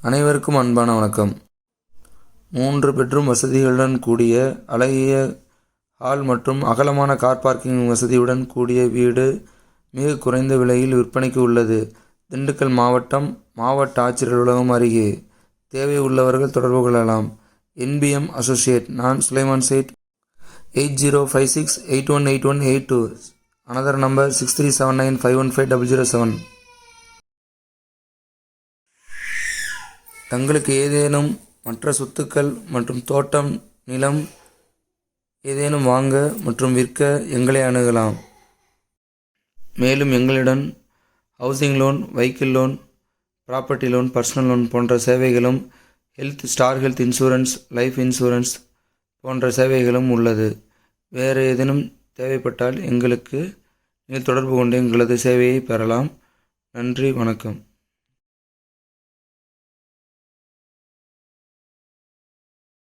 அனைவருக்கும் அன்பான வணக்கம். 3 பெட்ரூம் வசதிகளுடன் கூடிய அழகிய ஹால் மற்றும் அகலமான கார் பார்க்கிங் வசதியுடன் கூடிய வீடு மிக குறைந்த விலையில் விற்பனைக்கு உள்ளது. திண்டுக்கல் மாவட்டம், மாவட்ட ஆட்சியர் அலுவலகம் அருகே. தேவை உள்ளவர்கள் தொடர்பு கொள்ளலாம். NBM associate. நான் சுலைமான் சேட். 8056818182. Another number 6379515007. தங்களுக்கு ஏதேனும் மற்ற சொத்துக்கள் மற்றும் தோட்டம், நிலம் ஏதேனும் வாங்க மற்றும் விற்க எங்களை அணுகலாம். மேலும் எங்களிடம் housing loan, vehicle loan, property loan, personal loan போன்ற சேவைகளும், star health insurance, life insurance போன்ற சேவைகளும் உள்ளது. வேறு ஏதேனும் தேவைப்பட்டால் எங்களுக்கு நீங்கள் தொடர்பு கொண்டு எங்களது சேவையை பெறலாம். நன்றி, வணக்கம்.